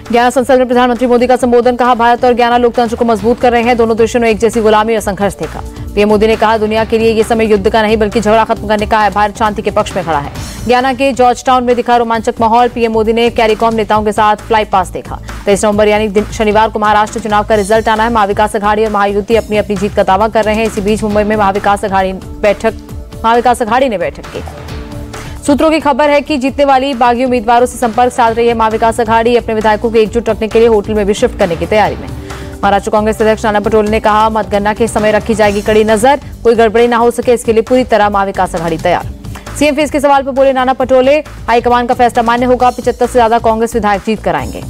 ज्ञाना संसद में प्रधानमंत्री मोदी का संबोधन, कहा भारत और ज्ञाना लोकतंत्र को मजबूत कर रहे हैं, दोनों देशों ने एक जैसी गुलामी और संघर्ष देखा। पीएम मोदी ने कहा दुनिया के लिए ये समय युद्ध का नहीं बल्कि झगड़ा खत्म करने का है, भारत शांति के पक्ष में खड़ा है। ज्ञाना के जॉर्ज टाउन में दिखा रोमांचक माहौल, पीएम मोदी ने कैरिकॉम नेताओं के साथ फ्लाई पास देखा। 23 नवंबर यानी शनिवार को महाराष्ट्र चुनाव का रिजल्ट आना है। महाविकास अघाड़ी और महायुति अपनी अपनी जीत का दावा कर रहे हैं। इसी बीच मुंबई में महाविकास अघाड़ी ने बैठक की। सूत्रों की खबर है कि जीतने वाली बागी उम्मीदवारों से संपर्क साध रही है महाविकास अघाड़ी। अपने विधायकों को एकजुट रखने के लिए होटल में भी शिफ्ट करने की तैयारी में। महाराष्ट्र कांग्रेस अध्यक्ष नाना पटोले ने कहा मतगणना के समय रखी जाएगी कड़ी नजर, कोई गड़बड़ी न हो सके इसके लिए पूरी तरह महाविकास अघाड़ी तैयार। सीएम फेस के सवाल पर बोले नाना पटोले, हाईकमान का फैसला मान्य होगा, 75 से ज्यादा कांग्रेस विधायक जीत कराएंगे।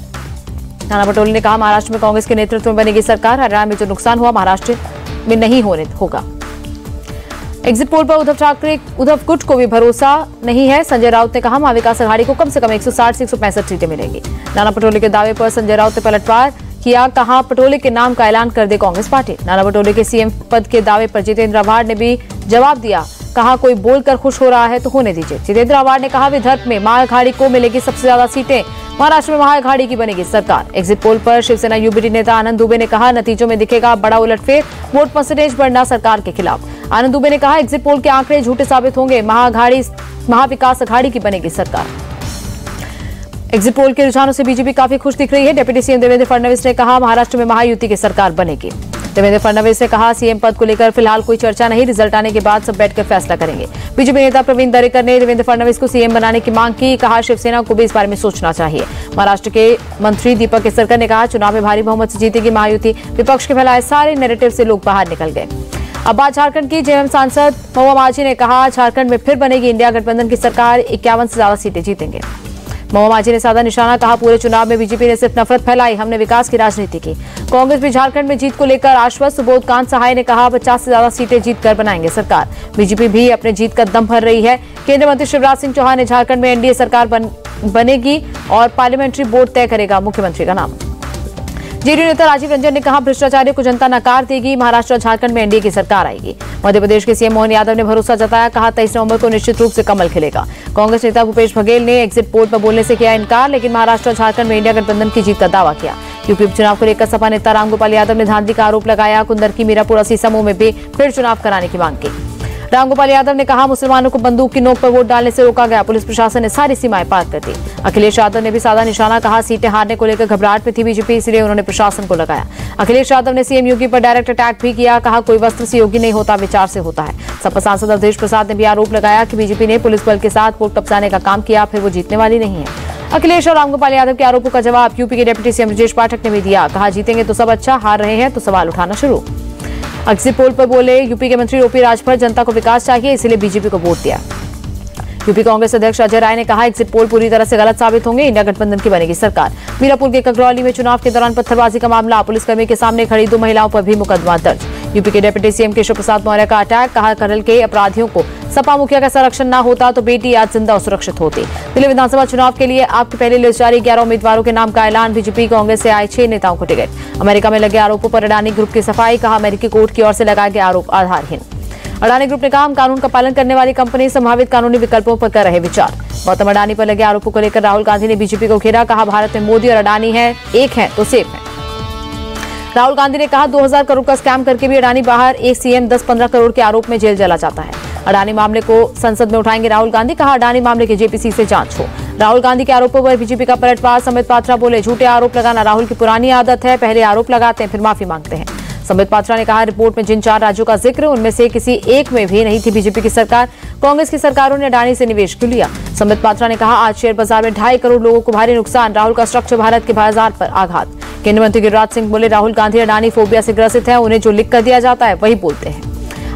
नाना पटोले ने कहा महाराष्ट्र में कांग्रेस के नेतृत्व में बनेगी सरकार, हरियाणा में जो नुकसान हुआ महाराष्ट्र में नहीं होगा। एग्जिट पोल पर उद्धव गुट को भी भरोसा नहीं है। संजय राउत ने कहा महाविकास अघाड़ी को कम से कम 160 से 165 सीटें मिलेंगी। नाना पटोले के दावे पर संजय राउत ने पलटवार किया, कहा पटोले के नाम का ऐलान कर दे कांग्रेस पार्टी। नाना पटोले के सीएम पद के दावे पर जितेंद्र आव्हाड ने भी जवाब दिया, कहा कोई बोलकर खुश हो रहा है तो होने दीजिए। जितेंद्र आव्हाड ने कहा विदर्भ में महाअघाड़ी को मिलेगी सबसे ज्यादा सीटें, महाराष्ट्र में महाअघाड़ी की बनेगी सरकार। एग्जिट पोल पर शिवसेना यूबीटी नेता आनंद दुबे ने कहा नतीजों में दिखेगा बड़ा उलटफेर, वोट परसेंटेज बढ़ना सरकार के खिलाफ। आनंद दुबे ने कहा एग्जिट पोल के आंकड़े झूठे साबित होंगे, महाविकास अघाड़ी की बनेगी सरकार। एग्जिट पोल के रुझानों से बीजेपी काफी खुश दिख रही है। डिप्टी सीएम देवेंद्र फडणवीस ने कहा महाराष्ट्र में महायुति की सरकार बनेगी। देवेंद्र फडणवीस ने कहा सीएम पद को लेकर फिलहाल कोई चर्चा नहीं, रिजल्ट आने के बाद सब बैठकर फैसला करेंगे। बीजेपी नेता प्रवीण दरेकर ने देवेंद्र फडणवीस को सीएम बनाने की मांग की, कहा शिवसेना को भी इस बारे में सोचना चाहिए। महाराष्ट्र के मंत्री दीपक केसरकर ने कहा चुनाव में भारी बहुमत से जीतेगी महायुति, विपक्ष के फैलाए सारे नैरेटिव से लोग बाहर निकल गए। अब बात झारखंड की। जेएमएम सांसद महुआ माझी ने कहा झारखंड में फिर बनेगी इंडिया गठबंधन की सरकार, 51 से ज्यादा सीटें जीतेंगे। महुआ माझी ने साधा निशाना, कहा पूरे चुनाव में बीजेपी ने सिर्फ नफरत फैलाई, हमने विकास की राजनीति की। कांग्रेस भी झारखंड में जीत को लेकर आश्वस्त। सुबोध कांत सहाय ने कहा 50 से ज्यादा सीटें जीतकर बनाएंगे सरकार। बीजेपी भी अपने जीत का दम भर रही है। केंद्रीय मंत्री शिवराज सिंह चौहान ने झारखंड में एनडीए सरकार बनेगी और पार्लियामेंट्री बोर्ड तय करेगा मुख्यमंत्री का नाम। जेडीयू नेता राजीव रंजन ने कहा भ्रष्टाचारियों को जनता नकार देगी, महाराष्ट्र और झारखंड में एनडीए की सरकार आएगी। मध्य प्रदेश के सीएम मोहन यादव ने भरोसा जताया, कहा 23 नवंबर को निश्चित रूप से कमल खिलेगा। कांग्रेस नेता भूपेश बघेल ने एग्जिट पोल पर बोलने से किया इनकार, लेकिन महाराष्ट्र और झारखंड में इंडिया गठबंधन की जीत का दावा किया। यूपी उपचुनाव को लेकर सपा नेता रामगोपाल यादव ने धांधली का आरोप लगाया। कुंदरकी मीरापुर अस्सी समूह में भी फिर चुनाव कराने की मांग की। रामगोपाल यादव ने कहा मुसलमानों को बंदूक की नोक पर वोट डालने से रोका गया, पुलिस प्रशासन ने सारी सीमाएं पार कर दी। अखिलेश यादव ने भी साधा निशाना, कहा सीटें हारने को लेकर घबराहट में थी बीजेपी, इसलिए उन्होंने प्रशासन को लगाया। अखिलेश यादव ने सीएम योगी पर डायरेक्ट अटैक भी किया, कहा कोई वस्त्र से योगी नहीं होता, विचार से होता है। सपा सांसद अवधेश प्रसाद ने भी आरोप लगाया कि बीजेपी ने पुलिस बल के साथ वोट कब्जाने का काम किया, फिर वो जीतने वाली नहीं है। अखिलेश और रामगोपाल यादव के आरोपों का जवाब यूपी के डिप्टी सीएम ब्रजेश पाठक ने भी दिया, कहा जीतेंगे तो सब अच्छा, हार रहे हैं तो सवाल उठाना शुरू। एग्जिट पोल पर बोले यूपी के मंत्री ओपी राजभर, जनता को विकास चाहिए इसलिए बीजेपी को वोट दिया। यूपी कांग्रेस अध्यक्ष अजय राय ने कहा एग्जिट पोल पूरी तरह से गलत साबित होंगे, इंडिया गठबंधन की बनेगी सरकार। मीरापुर के ककरौली में चुनाव के दौरान पत्थरबाजी का मामला, पुलिसकर्मी के सामने खड़ी 2 महिलाओं पर भी मुकदमा दर्ज। यूपी के डिप्टी सीएम केशव प्रसाद मौर्य का अटैक, कहा करल के अपराधियों को सपा मुखिया का संरक्षण न होता तो बेटी आज जिंदा और सुरक्षित होती। दिल्ली विधानसभा चुनाव के लिए आपकी पहली लिस्ट जारी, 11 उम्मीदवारों के नाम का ऐलान, बीजेपी कांग्रेस से आए 6 नेताओं को टिकट। अमेरिका में लगे आरोपों पर अडानी ग्रुप की सफाई, कहा अमेरिकी कोर्ट की ओर से लगाए गए आरोप आधारहीन। अडानी ग्रुप ने कहा हम कानून का पालन करने वाली कंपनी, संभावित कानूनी विकल्पों पर कर रहे विचार। गौतम अडानी पर लगे आरोपों को लेकर राहुल गांधी ने बीजेपी को घेरा, कहा भारत में मोदी और अडानी है, एक है तो सेफ है। राहुल गांधी ने कहा 2000 करोड़ का स्कैम करके भी अडानी बाहर, एक सीएम 10-15 करोड़ के आरोप में जेल चला जाता है। अडानी मामले को संसद में उठाएंगे राहुल गांधी, कहा अडानी मामले की जेपीसी से जांच हो। राहुल गांधी के आरोपों पर बीजेपी का पलटवार, संबित पात्रा बोले झूठे आरोप लगाना राहुल की पुरानी आदत है, पहले आरोप लगाते हैं फिर माफी मांगते हैं। संबित पात्रा ने कहा रिपोर्ट में जिन 4 राज्यों का जिक्र उनमें से किसी एक में भी नहीं थी बीजेपी की सरकार, कांग्रेस की सरकारों ने अडानी से निवेश क्यों लिया। संबित पात्रा ने कहा आज शेयर बाजार में 2.5 करोड़ लोगों को भारी नुकसान, राहुल का स्ट्रक्चर भारत के बाजार पर आघात। केंद्रीय मंत्री गिरिराज सिंह बोले राहुल गांधी अडानी फोबिया से ग्रसित है, उन्हें जो लिख कर दिया जाता है वही बोलते हैं।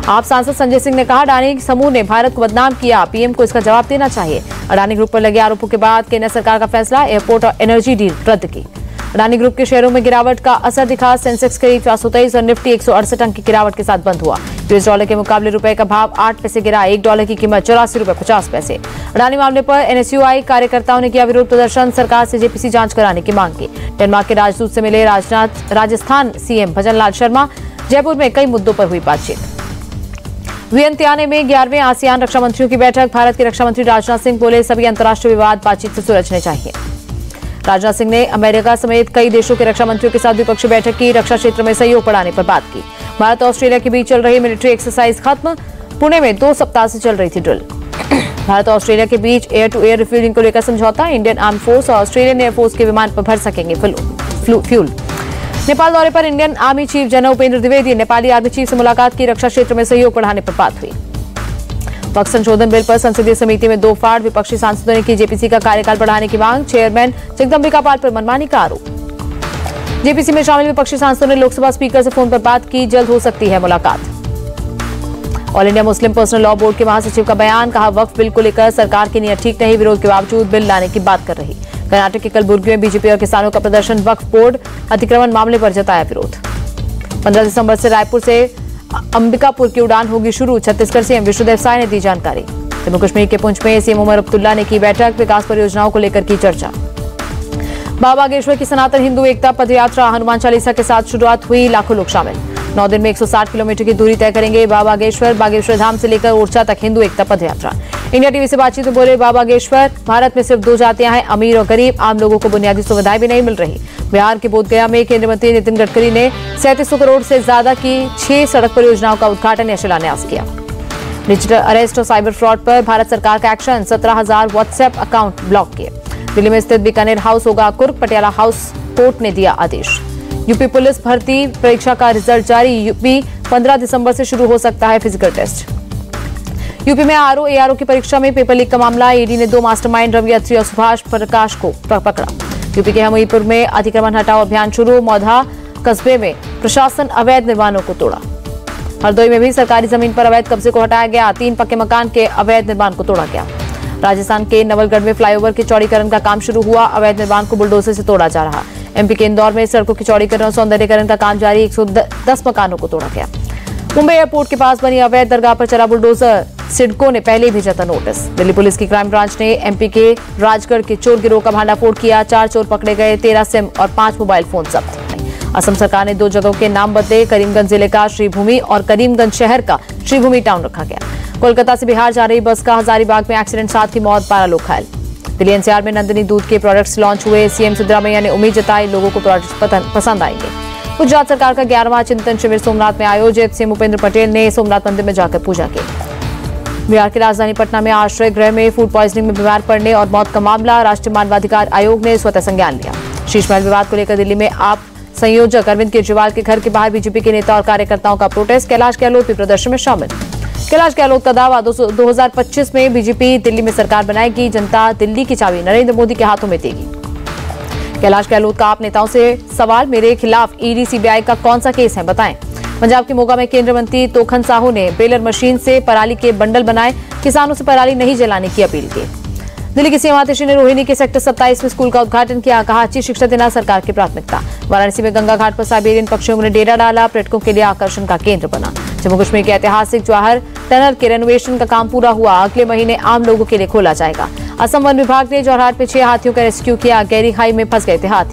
आप सांसद संजय सिंह ने कहा अडानी समूह ने भारत को बदनाम किया, पीएम को इसका जवाब देना चाहिए। अडानी ग्रुप पर लगे आरोपों के बाद केंद्र सरकार का फैसला, एयरपोर्ट और एनर्जी डील रद्द की। अडानी ग्रुप के शेयरों में गिरावट का असर दिखा, सेंसेक्स करीब 423 और निफ्टी 168 अंक की गिरावट के साथ बंद हुआ। यूएस डॉलर के मुकाबले रुपए का भाव 8 पैसे गिरा, $1 की कीमत 84 रुपए 50 पैसे। अडानी मामले पर एनएसयूआई कार्यकर्ताओं ने किया विरोध प्रदर्शन, सरकार से जेपीसी जांच कराने की मांग की। डेनमार्क के राजदूत से मिले राजस्थान सीएम भजनलाल शर्मा, जयपुर में कई मुद्दों पर हुई बातचीत। वियंतियाने में 11वें आसियान रक्षा मंत्रियों की बैठक, भारत के रक्षा मंत्री राजनाथ सिंह बोले सभी अंतर्राष्ट्रीय विवाद बातचीत से सुलझने चाहिए। राजनाथ सिंह ने अमेरिका समेत कई देशों के रक्षा मंत्रियों के साथ द्विपक्षीय बैठक की। रक्षा क्षेत्र में सहयोग बढ़ाने पर बात की। भारत और ऑस्ट्रेलिया के बीच चल रही मिलिट्री एक्सरसाइज खत्म। पुणे में 2 सप्ताह से चल रही थी ड्रिल। भारत और ऑस्ट्रेलिया के बीच एयर टू एयर रिफ्यूलिंग को लेकर समझौता। इंडियन आर्म फोर्स और ऑस्ट्रेलियन एयरफोर्स के विमान पर भर सकेंगे फ्यूल। नेपाल दौरे पर Indian army chief general Upendra Dwivedi Nepali army chief से मुलाकात की। रक्षा क्षेत्र में सहयोग बढ़ाने पर बात हुई। वक्फ संशोधन बिल पर संसदीय समिति में 2 फाड़। विपक्षी सांसदों ने की जेपीसी का कार्यकाल बढ़ाने की मांग। चेयरमैन जगदम्बिका पाल पर मनमानी का आरोप। जेपीसी में शामिल विपक्षी सांसदों ने लोकसभा स्पीकर से फोन पर बात की। जल्द हो सकती है मुलाकात। All India Muslim personal law board के महासचिव का बयान। कहा, वक्फ बिल को लेकर सरकार की नीयत ठीक नहीं, विरोध के बावजूद बिल लाने की बात कर रही। कर्नाटक के कलबुर्गी में बीजेपी और किसानों का प्रदर्शन। वक्फ बोर्ड अतिक्रमण मामले पर जताया विरोध। 15 दिसंबर से रायपुर से अंबिकापुर की उड़ान होगी शुरू। छत्तीसगढ़ सीएम विष्णुदेव साय ने दी जानकारी। जम्मू कश्मीर के पुंछ में सीएम उमर अब्दुल्ला ने की बैठक। विकास परियोजनाओं को लेकर की चर्चा। बाबा बागेश्वर की सनातन हिंदू एकता पदयात्रा। हनुमान चालीसा के साथ शुरुआत हुई। लाखों लोग शामिल। 9 दिन में 160 किलोमीटर की दूरी तय करेंगे बाबा बागेश्वर धाम से लेकर ओरछा तक हिंदू एकता पदयात्रा। इंडिया टीवी से बातचीत में बोले बाबा बागेश्वर, भारत में सिर्फ 2 जातियां हैं, अमीर और गरीब। आम लोगों को बुनियादी सुविधाएं भी नहीं मिल रही। बिहार के बोधगया में केंद्रीय मंत्री नितिन गडकरी ने 3700 करोड़ से ज्यादा की 6 सड़क परियोजनाओं का उद्घाटन या शिलान्यास किया। डिजिटल अरेस्ट और साइबर फ्रॉड पर भारत सरकार का एक्शन। 17,000 व्हाट्सएप अकाउंट ब्लॉक किए। दिल्ली में स्थित बीकानेर हाउस होगा कुर्क। पटियाला हाउस कोर्ट ने दिया आदेश। यूपी पुलिस भर्ती परीक्षा का रिजल्ट जारी। यूपी 15 दिसंबर से शुरू हो सकता है फिजिकल टेस्ट। यूपी में आरओ एआरओ की परीक्षा में पेपर लीक का मामला। ईडी ने 2 मास्टरमाइंड रवि अत्री और सुभाष प्रकाश को पकड़ा। यूपी के हमीरपुर में अतिक्रमण हटाओ अभियान शुरू। मौधा कस्बे में प्रशासन अवैध निर्माणों को तोड़ा। हरदोई में भी सरकारी जमीन पर अवैध कब्जे को हटाया गया। 3 पक्के मकान के अवैध निर्माण को तोड़ा गया। राजस्थान के नवलगढ़ में फ्लाईओवर के चौड़ीकरण का काम शुरू हुआ। अवैध निर्माण को बुलडोजर से तोड़ा जा रहा। एमपी के इंदौर में सड़कों की चौड़ीकरण और सौंदर्यीकरण का काम जारी। 110 मकानों को तोड़ा गया। मुंबई एयरपोर्ट के पास बनी अवैध दरगाह पर चला बुलडोजर। सिडको ने पहले भेजा था नोटिस। दिल्ली पुलिस की क्राइम ब्रांच ने एमपी के राजगढ़ के चोर गिरोह का भांडाफोड़ किया। 4 चोर पकड़े गए। 13 सिम और 5 मोबाइल फोन जब्त। असम सरकार ने 2 जगहों के नाम बदले। करीमगंज जिले का श्रीभूमि और करीमगंज शहर का श्रीभूमि टाउन रखा गया। कोलकाता से बिहार जा रही बस का हजारीबाग में एक्सीडेंट, 7 की मौत, 12 लोग घायल। दिल्ली एनसीआर में नंदिनी दूध के प्रोडक्ट्स लॉन्च हुए। सीएम सिद्धरामैया ने उम्मीद जताई लोगों को प्रोडक्ट्स पसंद आएंगे। गुजरात सरकार का 11वां चिंतन शिविर सोमनाथ में आयोजित। सीएम भूपेंद्र पटेल ने सोमनाथ मंदिर में जाकर पूजा की। बिहार की राजधानी पटना में आश्रय गृह में फूड पॉइजनिंग में बीमार पड़ने और मौत का मामला। राष्ट्रीय मानवाधिकार आयोग ने स्वतः संज्ञान लिया। शीश महल विवाद को लेकर दिल्ली में आप संयोजक अरविंद केजरीवाल के घर के बाहर बीजेपी के नेता और कार्यकर्ताओं का प्रोटेस्ट। कैलाश गहलोत भी प्रदर्शन में शामिल। कैलाश गहलोत का दावा 2025 में बीजेपी दिल्ली में सरकार बनाएगी। जनता दिल्ली की चाबी नरेंद्र मोदी के हाथों में देगी। कैलाश गहलोत का आप नेताओं से सवाल, मेरे खिलाफ ईडी सीबीआई का कौन सा केस है बताएं। पंजाब के मोगा में केंद्रीय मंत्री तोखन साहू ने बेलर मशीन से पराली के बंडल बनाए। किसानों से पराली नहीं जलाने की अपील की। दिल्ली की सीएम आतिशी ने रोहिणी के सेक्टर 27 में स्कूल का उद्घाटन किया। कहा, अच्छी शिक्षा देना सरकार की प्राथमिकता। वाराणसी में गंगा घाट पर साइबेरियन पक्षियों ने डेरा डाला। पर्यटकों के लिए आकर्षण का केंद्र बना। जम्मू कश्मीर के ऐतिहासिक जवाहर टनल के रेनोवेशन का काम पूरा हुआ। अगले महीने आम लोगों के लिए खोला जाएगा। असम वन विभाग ने जोरहाट में 6 हाथियों का रेस्क्यू किया। गहरी खाई में फंस गए थे हाथी।